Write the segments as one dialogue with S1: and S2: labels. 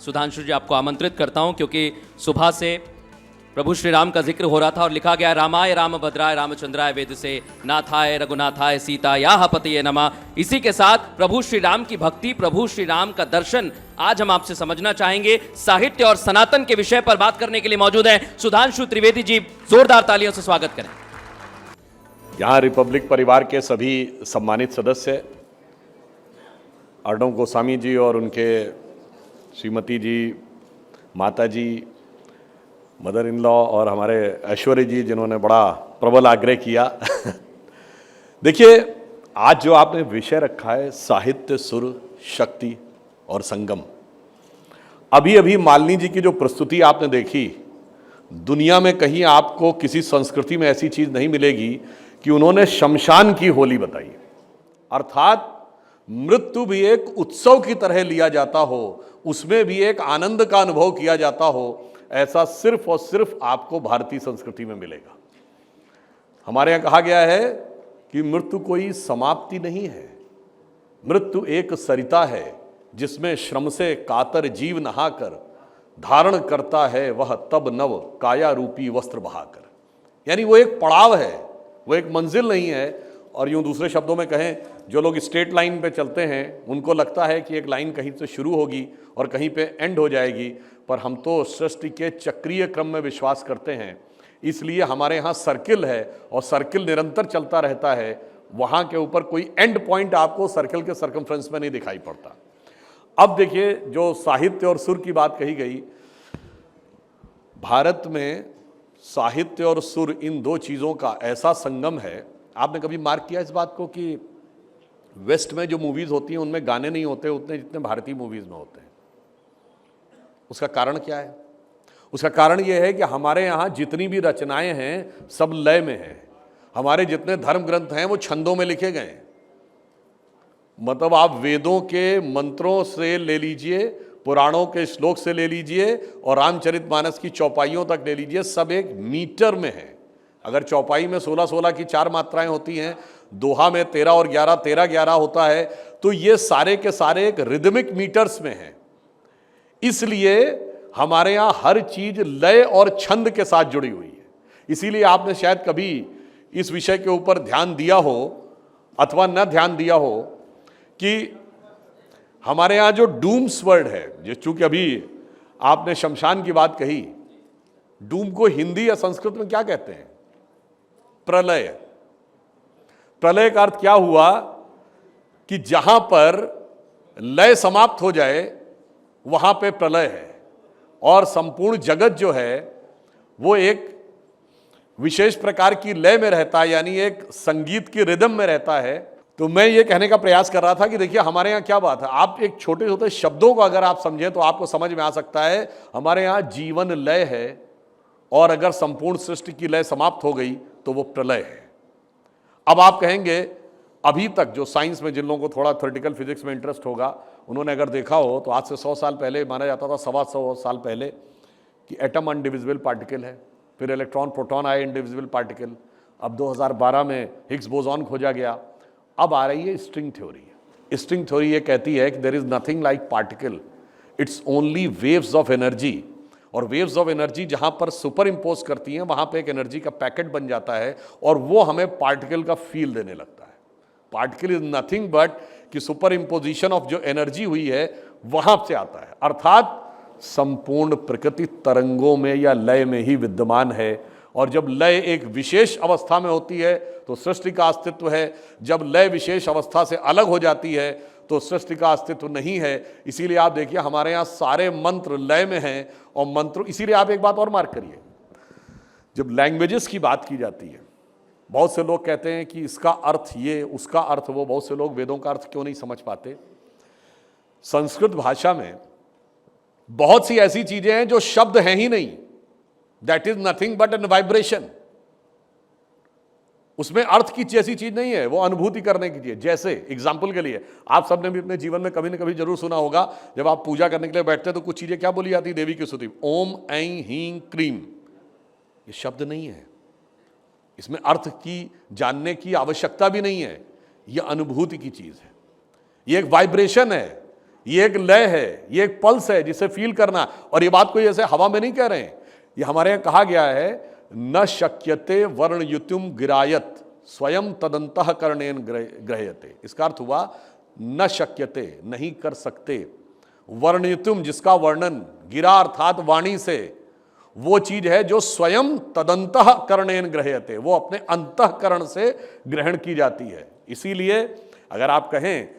S1: सुधांशु जी आपको आमंत्रित करता हूं, क्योंकि सुबह से प्रभु श्री राम का जिक्र हो रहा था और लिखा गया रामाय रामभद्राय रामचंद्राय वेद से नाथाय रघुनाथाय सीता याह पतये नमः। इसी के साथ प्रभु श्री राम की भक्ति, प्रभु श्री राम का दर्शन आज हम आपसे समझना चाहेंगे। साहित्य और सनातन के विषय पर बात करने के लिए मौजूद हैं सुधांशु त्रिवेदी जी। जोरदार तालियों से स्वागत करें।
S2: यहाँ रिपब्लिक परिवार के सभी सम्मानित सदस्य, अर्णव गोस्वामी जी और उनके श्रीमती जी, माता जी, मदर इन लॉ और हमारे ऐश्वर्य जी जिन्होंने बड़ा प्रबल आग्रह किया। देखिए, आज जो आपने विषय रखा है साहित्य, सुर, शक्ति और संगम, अभी अभी मालिनी जी की जो प्रस्तुति आपने देखी, दुनिया में कहीं आपको किसी संस्कृति में ऐसी चीज नहीं मिलेगी कि उन्होंने शमशान की होली बताई। अर्थात मृत्यु भी एक उत्सव की तरह लिया जाता हो, उसमें भी एक आनंद का अनुभव किया जाता हो, ऐसा सिर्फ और सिर्फ आपको भारतीय संस्कृति में मिलेगा। हमारे यहाँ कहा गया है कि मृत्यु कोई समाप्ति नहीं है, मृत्यु एक सरिता है जिसमें श्रम से कातर जीव नहाकर धारण करता है वह तब नव काया रूपी वस्त्र बहाकर। यानी वो एक पड़ाव है, वो एक मंजिल नहीं है। और यूं दूसरे शब्दों में कहें, जो लोग स्ट्रेट लाइन पे चलते हैं उनको लगता है कि एक लाइन कहीं से शुरू होगी और कहीं पे एंड हो जाएगी, पर हम तो सृष्टि के चक्रीय क्रम में विश्वास करते हैं। इसलिए हमारे यहाँ सर्किल है और सर्किल निरंतर चलता रहता है। वहाँ के ऊपर कोई एंड पॉइंट आपको सर्किल के सर्कमफ्रेंस में नहीं दिखाई पड़ता। अब देखिए, जो साहित्य और सुर की बात कही गई, भारत में साहित्य और सुर इन दो चीज़ों का ऐसा संगम है। आपने कभी मार्क किया इस बात को कि वेस्ट में जो मूवीज़ होती हैं उनमें गाने नहीं होते उतने जितने भारतीय मूवीज़ में होते हैं? उसका कारण क्या है? उसका कारण यह है कि हमारे यहाँ जितनी भी रचनाएं हैं सब लय में हैं। हमारे जितने धर्म ग्रंथ हैं वो छंदों में लिखे गए हैं। मतलब आप वेदों के मंत्रों से ले लीजिए, पुराणों के श्लोक से ले लीजिए और रामचरितमानस की चौपाइयों तक ले लीजिए, सब एक मीटर में है। अगर चौपाई में 16-16 की 4 मात्राएं होती हैं, दोहा में 13 और 11 13-11 होता है, तो ये सारे के सारे एक रिदमिक मीटर्स में हैं। इसलिए हमारे यहाँ हर चीज लय और छंद के साथ जुड़ी हुई है। इसीलिए आपने शायद कभी इस विषय के ऊपर ध्यान दिया हो अथवा न ध्यान दिया हो कि हमारे यहाँ जो डूम्स वर्ड है, जो चूंकि अभी आपने शमशान की बात कही, डूम को हिंदी या संस्कृत में क्या कहते हैं? प्रलय। प्रलय का अर्थ क्या हुआ कि जहां पर लय समाप्त हो जाए वहां पे प्रलय है, और संपूर्ण जगत जो है वो एक विशेष प्रकार की लय में रहता है, यानी एक संगीत की रिदम में रहता है। तो मैं ये कहने का प्रयास कर रहा था कि देखिए हमारे यहाँ क्या बात है। आप एक छोटे छोटे शब्दों को अगर आप समझें तो आपको समझ में आ सकता है। हमारे यहाँ जीवन लय है, और अगर संपूर्ण सृष्टि की लय समाप्त हो गई तो वो प्रलय है। अब आप कहेंगे, अभी तक जो साइंस में जिन लोगों को थोड़ा थ्योरेटिकल फिजिक्स में इंटरेस्ट होगा, उन्होंने अगर देखा हो तो आज से 100 साल पहले माना जाता था, 125 साल पहले, कि एटम अनडिविजिबल पार्टिकल है। फिर इलेक्ट्रॉन प्रोटॉन आए इंडिविजिबल पार्टिकल। अब 2012 में हिग्स बोसॉन खोजा गया। अब आ रही है स्ट्रिंग थ्योरी। स्ट्रिंग थ्योरी ये कहती है कि there is nothing like particle, it's only waves of energy. और वेव्स ऑफ एनर्जी जहां पर सुपर इम्पोज करती हैं वहां पे एक एनर्जी का पैकेट बन जाता है और वो हमें पार्टिकल का फील देने लगता है। पार्टिकल इज नथिंग बट कि सुपर इम्पोजिशन ऑफ जो एनर्जी हुई है वहां से आता है। अर्थात संपूर्ण प्रकृति तरंगों में या लय में ही विद्यमान है, और जब लय एक विशेष अवस्था में होती है तो सृष्टि का अस्तित्व है। जब लय विशेष अवस्था से अलग हो जाती है तो सृष्टि का अस्तित्व नहीं है। इसीलिए आप देखिए हमारे यहाँ सारे मंत्र लय में हैं, और मंत्र, इसीलिए आप एक बात और मार्क करिए, जब लैंग्वेजेस की बात की जाती है, बहुत से लोग कहते हैं कि इसका अर्थ ये, उसका अर्थ वो। बहुत से लोग वेदों का अर्थ क्यों नहीं समझ पाते? संस्कृत भाषा में बहुत सी ऐसी चीजें हैं जो शब्द हैं ही नहीं, that is nothing but an vibration. उसमें अर्थ की जैसी चीज नहीं है, वो अनुभूति करने की चीज। जैसे एग्जाम्पल के लिए, आप सबने भी अपने जीवन में कभी न कभी जरूर सुना होगा, जब आप पूजा करने के लिए बैठते हैं तो कुछ चीजें क्या बोली जाती है देवी की स्तुति? ओम ऐं हीं क्रीम। ये शब्द नहीं है, इसमें अर्थ की जानने की आवश्यकता भी नहीं है, यह अनुभूति की चीज है। ये एक वाइब्रेशन है, ये एक लय है, ये एक पल्स है जिसे फील करना। और ये बात कोई ऐसे हवा में नहीं कह रहे हैं, ये हमारे यहां कहा गया है, न शक्यते वर्णयुतिम गिरायत स्वयं तदंतः कर्णेन ग्रह्यते। इसका अर्थ हुआ न शक्यते, नहीं कर सकते, वर्णयुतिम जिसका वर्णन, गिरा अर्थात वाणी से, वो चीज है जो स्वयं तदंतः कर्णेन ग्रह्यते, वो अपने अंतःकरण से ग्रहण की जाती है। इसीलिए अगर आप कहें,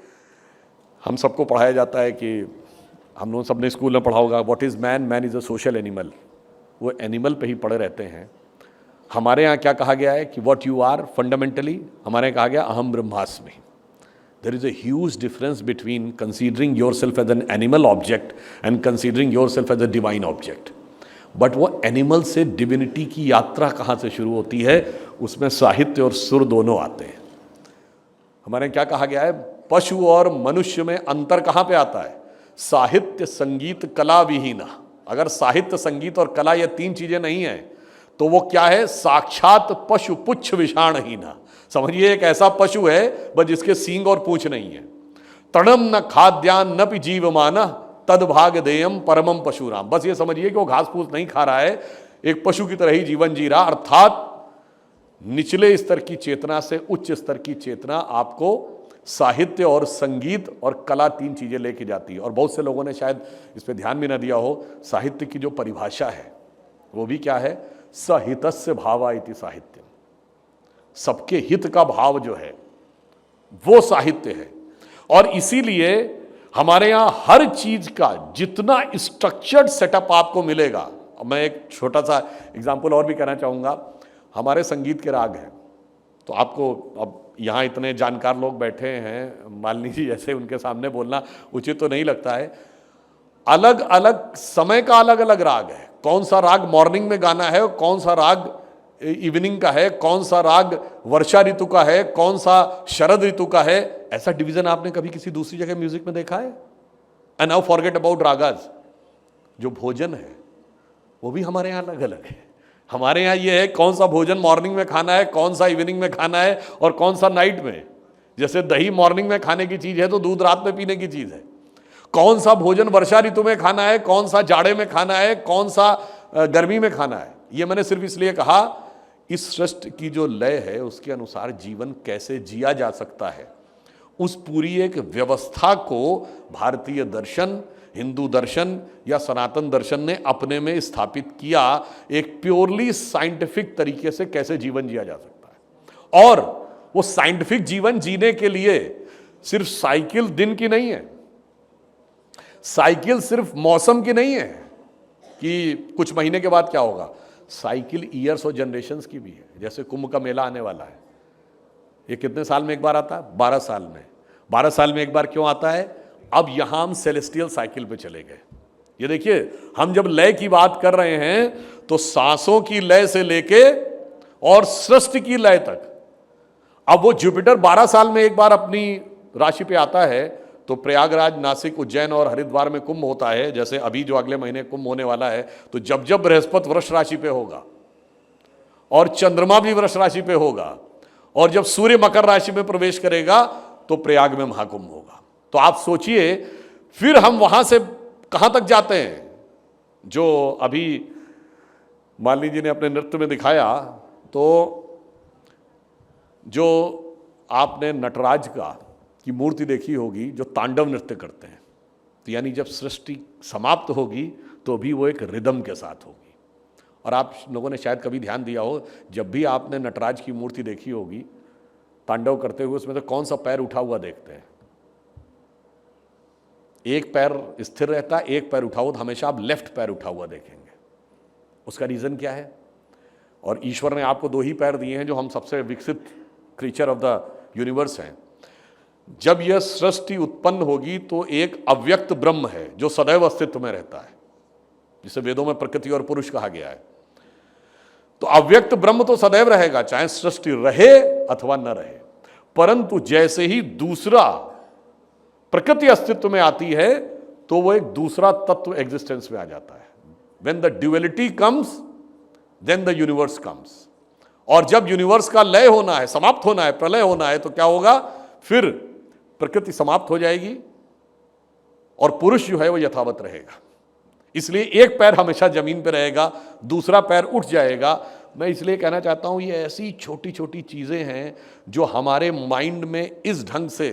S2: हम सबको पढ़ाया जाता है कि हम लोग सबने स्कूल में पढ़ा होगा, what is man, man is a social animal, वो एनिमल पे ही पढ़े रहते हैं। हमारे यहाँ क्या कहा गया है कि व्हाट यू आर फंडामेंटली, हमारे यहाँ कहा गया अहम ब्रह्मास्मि। There is a huge difference between considering yourself as an animal object and considering yourself as a divine object. But वो एनिमल से डिविनिटी की यात्रा कहाँ से शुरू होती है, उसमें साहित्य और सुर दोनों आते हैं। हमारे यहाँ क्या कहा गया है, पशु और मनुष्य में अंतर कहाँ पे आता है, साहित्य संगीत कला विहीना। अगर साहित्य संगीत और कला ये तीन चीजें नहीं है तो वो क्या है, साक्षात पशु पुच्छ विषाणहीना। समझिए एक ऐसा पशु है बस जिसके सींग और पूंछ नहीं है। तृणम न खाद्यान न पि जीवमान तदभाग देयम परमम पशुराम। बस ये समझिए कि वो घास फूस नहीं खा रहा है, एक पशु की तरह ही जीवन जी रहा। अर्थात निचले स्तर की चेतना से उच्च स्तर की चेतना आपको साहित्य और संगीत और कला तीन चीजें लेके जाती है। और बहुत से लोगों ने शायद इस पर ध्यान भी ना दिया हो, साहित्य की जो परिभाषा है वो भी क्या है, सहितस्य भावा इति साहित्य। सबके हित का भाव जो है वो साहित्य है। और इसीलिए हमारे यहां हर चीज का जितना स्ट्रक्चर्ड सेटअप आपको मिलेगा, मैं एक छोटा सा एग्जांपल और भी कहना चाहूंगा। हमारे संगीत के राग हैं, तो आपको अब यहाँ इतने जानकार लोग बैठे हैं, मालिनी जी जैसे, उनके सामने बोलना उचित तो नहीं लगता है। अलग अलग समय का अलग अलग राग है। कौन सा राग मॉर्निंग में गाना है, कौन सा राग इवनिंग का है, कौन सा राग वर्षा ऋतु का है, कौन सा शरद ऋतु का है। ऐसा डिवीजन आपने कभी किसी दूसरी जगह म्यूजिक में देखा है? And now forget about ragas. जो भोजन है वो भी हमारे यहाँ अलग अलग है। हमारे यहाँ ये है कौन सा भोजन मॉर्निंग में खाना है, कौन सा इवनिंग में खाना है और कौन सा नाइट में। जैसे दही मॉर्निंग में खाने की चीज है तो दूध रात में पीने की चीज है। कौन सा भोजन वर्षा ऋतु में खाना है, कौन सा जाड़े में खाना है, कौन सा गर्मी में खाना है। ये मैंने सिर्फ इसलिए कहा, इस सृष्टि की जो लय है उसके अनुसार जीवन कैसे जिया जा सकता है, उस पूरी एक व्यवस्था को भारतीय दर्शन, हिंदू दर्शन या सनातन दर्शन ने अपने में स्थापित किया। एक प्योरली साइंटिफिक तरीके से कैसे जीवन जिया जा सकता है। और वो साइंटिफिक जीवन जीने के लिए सिर्फ साइकिल दिन की नहीं है, साइकिल सिर्फ मौसम की नहीं है कि कुछ महीने के बाद क्या होगा। साइकिल ईयर्स और जनरेशंस की भी है। जैसे कुंभ का मेला आने वाला है, ये कितने साल में एक बार आता है? 12 साल में। 12 साल में एक बार क्यों आता है? अब यहां हम सेलेस्टियल साइकिल पे चले गए। ये देखिए, हम जब लय की बात कर रहे हैं तो सांसों की लय से लेके और सृष्टि की लय तक। अब वो जुपिटर 12 साल में एक बार अपनी राशि पे आता है, तो प्रयागराज, नासिक, उज्जैन और हरिद्वार में कुंभ होता है। जैसे अभी जो अगले महीने कुंभ होने वाला है, तो जब जब बृहस्पति वृष राशि पे होगा और चंद्रमा भी वृष राशि पे होगा और जब सूर्य मकर राशि में प्रवेश करेगा तो प्रयाग में महाकुंभ होगा। तो आप सोचिए फिर हम वहां से कहां तक जाते हैं। जो अभी मालिनी जी ने अपने नृत्य में दिखाया, तो जो आपने नटराज का की मूर्ति देखी होगी जो तांडव नृत्य करते हैं, तो यानी जब सृष्टि समाप्त होगी तो भी वो एक रिदम के साथ होगी। और आप लोगों ने शायद कभी ध्यान दिया हो, जब भी आपने नटराज की मूर्ति देखी होगी तांडव करते हुए, उसमें तो कौन सा पैर उठा हुआ देखते हैं? एक पैर स्थिर रहता है, एक पैर उठा हुआ, तो हमेशा आप लेफ्ट पैर उठा हुआ देखेंगे। उसका रीजन क्या है? और ईश्वर ने आपको 2 ही पैर दिए हैं, जो हम सबसे विकसित क्रीचर ऑफ द यूनिवर्स हैं। जब यह सृष्टि उत्पन्न होगी तो एक अव्यक्त ब्रह्म है जो सदैव अस्तित्व में रहता है, जिसे वेदों में प्रकृति और पुरुष कहा गया है। तो अव्यक्त ब्रह्म तो सदैव रहेगा, चाहे सृष्टि रहे अथवा न रहे। परंतु जैसे ही दूसरा प्रकृति अस्तित्व में आती है तो वो एक दूसरा तत्व एग्जिस्टेंस में आ जाता है। When the duality comes, then the universe comes। और जब यूनिवर्स का लय होना है, समाप्त होना है, प्रलय होना है, तो क्या होगा? फिर प्रकृति समाप्त हो जाएगी और पुरुष जो है वो यथावत रहेगा। इसलिए एक पैर हमेशा जमीन पर रहेगा, दूसरा पैर उठ जाएगा। मैं इसलिए कहना चाहता हूं ये ऐसी छोटी छोटी चीजें हैं जो हमारे माइंड में इस ढंग से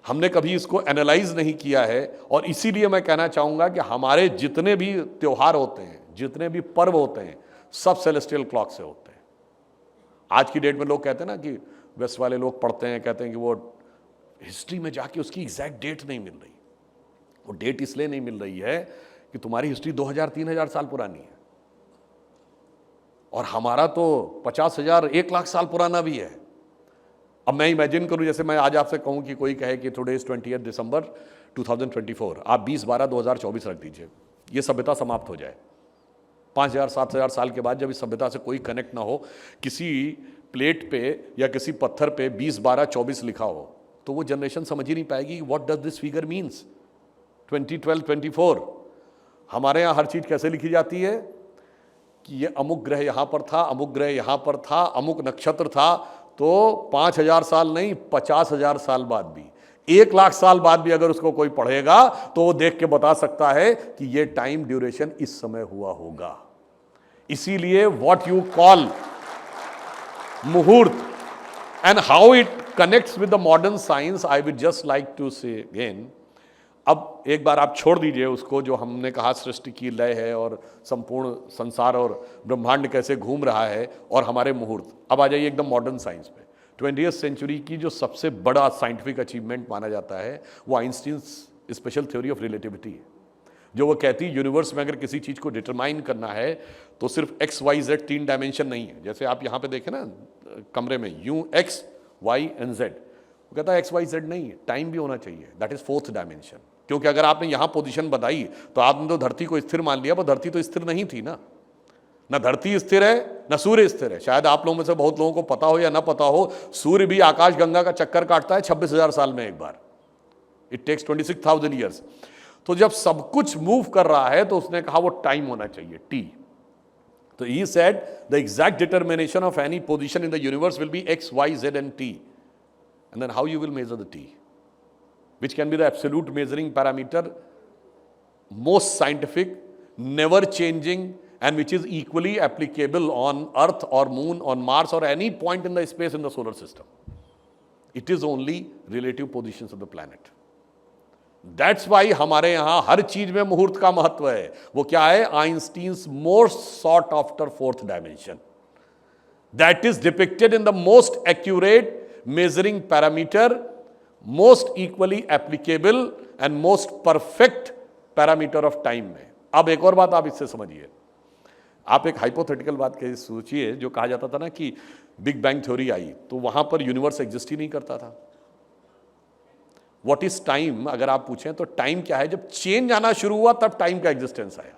S2: हमने कभी इसको एनालाइज नहीं किया है। और इसीलिए मैं कहना चाहूंगा कि हमारे जितने भी त्योहार होते हैं, जितने भी पर्व होते हैं, सब सेलेस्टियल क्लॉक से होते हैं। आज की डेट में लोग कहते हैं ना कि वेस्ट वाले लोग पढ़ते हैं, कहते हैं कि वो हिस्ट्री में जाके उसकी एग्जैक्ट डेट नहीं मिल रही। वो डेट इसलिए नहीं मिल रही है कि तुम्हारी हिस्ट्री 2000-3000 साल पुरानी है और हमारा तो 50,000 1,00,000 साल पुराना भी है। अब मैं इमेजिन करूं, जैसे मैं आज आपसे कहूं कि कोई कहे कि टुडे इज 20 दिसंबर 2024, आप 20/12/2024 रख दीजिए, ये सभ्यता समाप्त हो जाए। 5,000-7,000 साल के बाद जब इस सभ्यता से कोई कनेक्ट ना हो, किसी प्लेट पे या किसी पत्थर पे 20/12/24 लिखा हो, तो वो जनरेशन समझ ही नहीं पाएगी what does this figure means 2012-24। हमारे यहाँ हर चीज कैसे लिखी जाती है कि ये अमुक ग्रह यहां पर था, अमुक ग्रह यहां पर था, अमुक नक्षत्र था। तो 5,000 साल नहीं, 50,000 साल बाद भी, 1,00,000 साल बाद भी अगर उसको कोई पढ़ेगा तो वो देख के बता सकता है कि ये टाइम ड्यूरेशन इस समय हुआ होगा। इसीलिए what you call muhurat and how it connects with the modern science, I would just like to say again. अब एक बार आप छोड़ दीजिए उसको, जो हमने कहा सृष्टि की लय है और संपूर्ण संसार और ब्रह्मांड कैसे घूम रहा है और हमारे मुहूर्त। अब आ जाइए एकदम मॉडर्न साइंस पे। 20वीं सेंचुरी की जो सबसे बड़ा साइंटिफिक अचीवमेंट माना जाता है वो Einstein's special theory of relativity है, जो वो कहती है यूनिवर्स में अगर किसी चीज़ को डिटरमाइन करना है तो सिर्फ XYZ 3 डायमेंशन नहीं है। जैसे आप यहाँ पे देखें ना कमरे में UX Y and Z, वो कहता है XYZ नहीं है, टाइम भी होना चाहिए, दैट इज 4th डायमेंशन। क्योंकि अगर आपने यहां पोजीशन बताई तो आपने तो धरती को स्थिर मान लिया, पर धरती तो स्थिर नहीं थी ना। ना धरती स्थिर है ना सूर्य स्थिर है। शायद आप लोगों में से बहुत लोगों को पता हो या ना पता हो, सूर्य भी आकाश गंगा का चक्कर काटता है 26,000 साल में एक बार। It takes 26,000 years. तो जब सब कुछ मूव कर रहा है तो उसने कहा वो टाइम होना चाहिए, T। तो he said the exact determination of any position in the universe will be X, Y, Z and T. And then how you will measure the T, which can be the absolute measuring parameter, most scientific, never changing, and which is equally applicable on Earth or Moon, on Mars or any point in the space in the solar system. It is only relative positions of the planet. That's why हमारे यहाँ हर चीज में मुहूर्त का महत्व है। वो क्या है? Einstein's most sought after 4th dimension, that is depicted in the most accurate measuring parameter, most equally applicable and most perfect parameter of time में। अब एक और बात आप इससे समझिए। आप एक हाइपोथेटिकल बात कह सोचिए, जो कहा जाता था ना कि बिग बैंग थ्योरी आई तो वहां पर यूनिवर्स एग्जिस्ट ही नहीं करता था। व्हाट इज टाइम अगर आप पूछें तो टाइम क्या है? जब चेंज आना शुरू हुआ तब टाइम का एग्जिस्टेंस आया।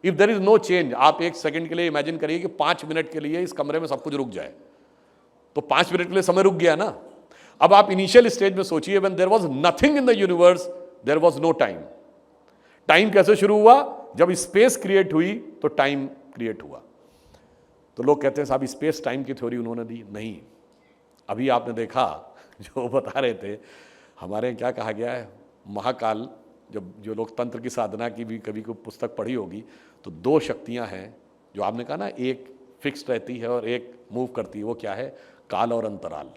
S2: If there is no change, आप एक सेकंड के लिए इमेजिन करिए कि 5 मिनट के लिए इस कमरे में सब कुछ रुक जाए, तो 5 मिनट के लिए समय रुक गया ना। अब आप इनिशियल स्टेज में सोचिए, when there was nothing in the universe there was no time. Time कैसे शुरू हुआ? जब स्पेस क्रिएट हुई तो टाइम क्रिएट हुआ। तो लोग कहते हैं साहब स्पेस टाइम की थ्योरी उन्होंने दी। नहीं, अभी आपने देखा जो बता रहे थे, हमारे क्या कहा गया है, महाकाल, जब जो लोग तंत्र की साधना की भी कभी कोई पुस्तक पढ़ी होगी, तो 2 शक्तियां हैं जो आपने कहा ना, एक फिक्स रहती है और एक मूव करती है। वो क्या है? काल और अंतराल।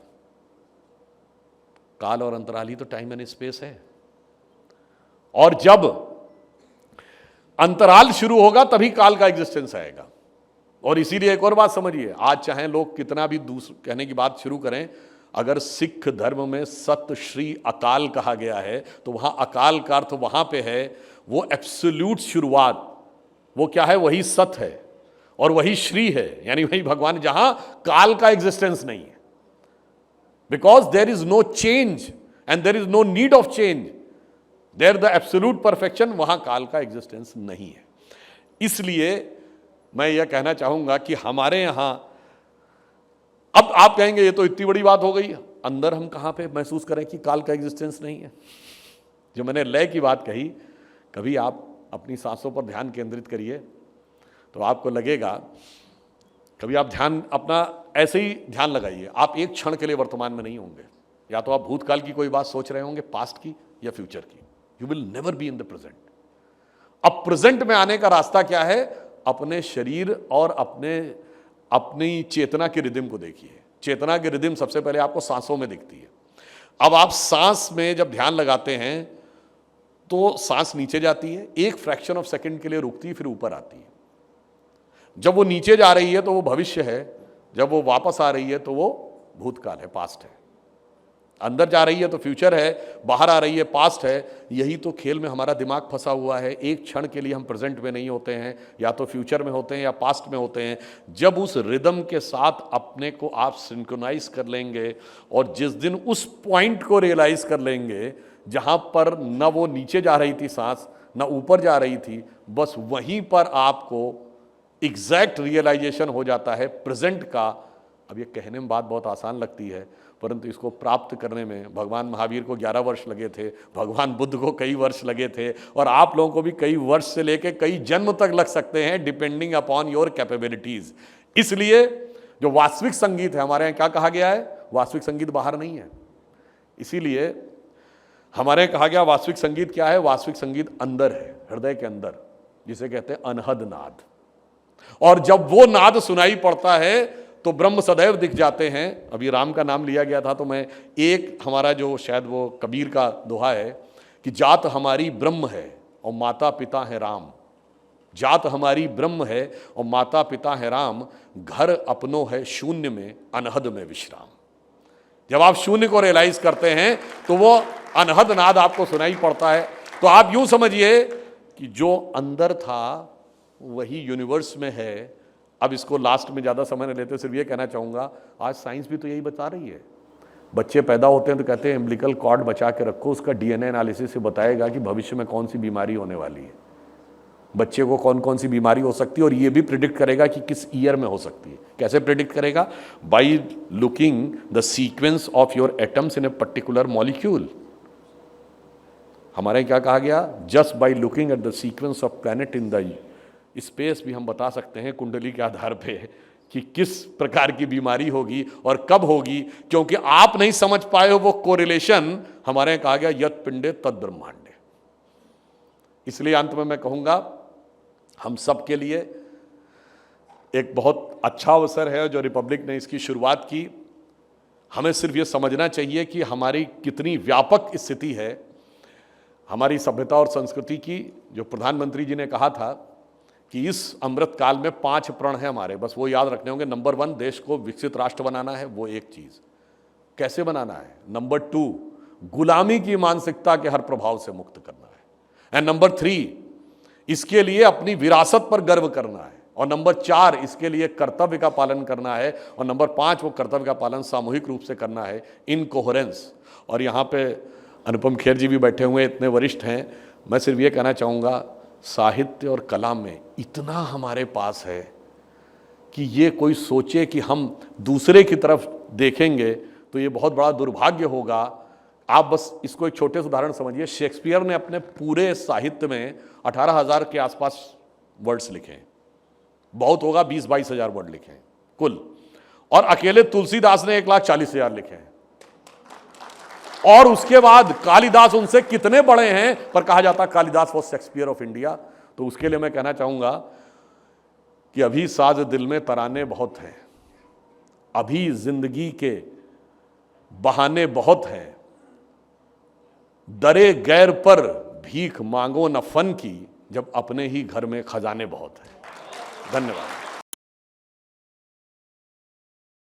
S2: काल और अंतराल ही तो टाइम एंड स्पेस है। और जब अंतराल शुरू होगा तभी काल का एग्जिस्टेंस आएगा। और इसीलिए एक और बात समझिए, आज चाहे लोग कितना भी कहने की बात शुरू करें, अगर सिख धर्म में सत श्री अकाल कहा गया है तो वहां अकाल का अर्थ वहां पे है वो एब्सोल्यूट शुरुआत। वो क्या है? वही सत है और वही श्री है, यानी वही भगवान, जहां काल का एग्जिस्टेंस नहीं है। Because there is no change and there is no need of change, there the absolute perfection, वहां काल का एग्जिस्टेंस नहीं है। इसलिए मैं यह कहना चाहूंगा कि हमारे यहां, अब आप कहेंगे ये तो इतनी बड़ी बात हो गई, अंदर हम कहां पे महसूस करें कि काल का एग्जिस्टेंस नहीं है? जो मैंने लय की बात कही, कभी आप अपनी सांसों पर ध्यान केंद्रित करिए तो आपको लगेगा, कभी आप ध्यान अपना ऐसे ही ध्यान लगाइए, आप एक क्षण के लिए वर्तमान में नहीं होंगे। या तो आप भूतकाल की कोई बात सोच रहे होंगे, पास्ट की या फ्यूचर की। You will never be in the present. अब प्रेजेंट में आने का रास्ता क्या है? अपने शरीर और अपनी चेतना की रिदम को देखिए। चेतना की रिदम सबसे पहले आपको सांसों में दिखती है। अब आप सांस में जब ध्यान लगाते हैं तो सांस नीचे जाती है, एक फ्रैक्शन ऑफ सेकंड के लिए रुकती है, फिर ऊपर आती है। जब वो नीचे जा रही है तो वो भविष्य है, जब वो वापस आ रही है तो वो भूतकाल है, पास्ट है। अंदर जा रही है तो फ्यूचर है, बाहर आ रही है पास्ट है। यही तो खेल में हमारा दिमाग फंसा हुआ है। एक क्षण के लिए हम प्रेजेंट में नहीं होते हैं, या तो फ्यूचर में होते हैं या पास्ट में होते हैं। जब उस रिदम के साथ अपने को आप सिंक्रोनाइज कर लेंगे और जिस दिन उस पॉइंट को रियलाइज कर लेंगे जहां पर न वो नीचे जा रही थी सांस, न ऊपर जा रही थी, बस वहीं पर आपको एग्जैक्ट रियलाइजेशन हो जाता है प्रेजेंट का। अब ये कहने में बात बहुत आसान लगती है, परंतु इसको प्राप्त करने में भगवान महावीर को 11 वर्ष लगे थे, भगवान बुद्ध को कई वर्ष लगे थे, और आप लोगों को भी कई वर्ष से लेकर कई जन्म तक लग सकते हैं, डिपेंडिंग अपॉन योर कैपेबिलिटीज। इसलिए जो वास्तविक संगीत है, हमारे यहाँ क्या कहा गया है? वास्तविक संगीत बाहर नहीं है। इसीलिए हमारे यहाँ कहा गया वास्तविक संगीत क्या है? वास्तविक संगीत अंदर है, हृदय के अंदर, जिसे कहते हैं अनहद नाद। और जब वो नाद सुनाई पड़ता है तो ब्रह्म सदैव दिख जाते हैं। अभी राम का नाम लिया गया था तो मैं एक हमारा जो शायद वो कबीर का दोहा है कि जात हमारी ब्रह्म है और माता पिता है राम। जात हमारी ब्रह्म है और माता पिता है राम, घर अपनो है शून्य में अनहद में विश्राम। जब आप शून्य को रियलाइज करते हैं तो वो अनहद नाद आपको सुनाई पड़ता है। तो आप यूं समझिए कि जो अंदर था वही यूनिवर्स में है। अब इसको लास्ट में ज़्यादा समय नहीं लेते, सिर्फ ये कहना चाहूँगा, आज साइंस भी तो यही बता रही है। बच्चे पैदा होते हैं तो कहते हैं एम्बिलिकल कॉर्ड बचा के रखो, उसका डीएनए एनालिसिस से बताएगा कि भविष्य में कौन सी बीमारी होने वाली है, बच्चे को कौन कौन सी बीमारी हो सकती है, और ये भी प्रिडिक्ट करेगा कि किस ईयर में हो सकती है। कैसे प्रिडिक्ट करेगा? By looking the sequence of your atoms in a particular molecule. हमारे क्या कहा गया? Just by looking at the sequence of planet in the space भी हम बता सकते हैं कुंडली के आधार पे कि किस प्रकार की बीमारी होगी और कब होगी, क्योंकि आप नहीं समझ पाए हो वो कोरिलेशन। हमारे यहाँ कहा गया यत पिंडे तद ब्रह्मांडे। इसलिए अंत में मैं कहूंगा, हम सब के लिए एक बहुत अच्छा अवसर है जो रिपब्लिक ने इसकी शुरुआत की। हमें सिर्फ ये समझना चाहिए कि हमारी कितनी व्यापक स्थिति है हमारी सभ्यता और संस्कृति की। जो प्रधानमंत्री जी ने कहा था कि इस अमृत काल में 5 प्रण है हमारे, बस वो याद रखने होंगे। नंबर 1, देश को विकसित राष्ट्र बनाना है, वो एक चीज। कैसे बनाना है? नंबर 2, गुलामी की मानसिकता के हर प्रभाव से मुक्त करना है। एंड नंबर 3, इसके लिए अपनी विरासत पर गर्व करना है। और नंबर 4, इसके लिए कर्तव्य का पालन करना है। और नंबर 5, वो कर्तव्य का पालन सामूहिक रूप से करना है, इन कोहेरेंस। और यहाँ पे अनुपम खेर जी भी बैठे हुए, इतने वरिष्ठ हैं। मैं सिर्फ ये कहना चाहूँगा, साहित्य और कला में इतना हमारे पास है कि ये कोई सोचे कि हम दूसरे की तरफ देखेंगे तो ये बहुत बड़ा दुर्भाग्य होगा। आप बस इसको एक छोटे से उदाहरण समझिए। शेक्सपियर ने अपने पूरे साहित्य में 18,000 के आसपास वर्ड्स लिखे हैं, बहुत होगा 20-22 हज़ार वर्ड लिखे हैं कुल। और अकेले तुलसीदास ने 1,40,000 लिखे हैं। और उसके बाद कालिदास उनसे कितने बड़े हैं, पर कहा जाता Kalidas was Shakespeare of India. तो उसके लिए मैं कहना चाहूंगा कि अभी साज दिल में तराने बहुत हैं, अभी जिंदगी के बहाने बहुत हैं, दरे गैर पर भीख मांगो न फन की, जब अपने ही घर में खजाने बहुत हैं। धन्यवाद।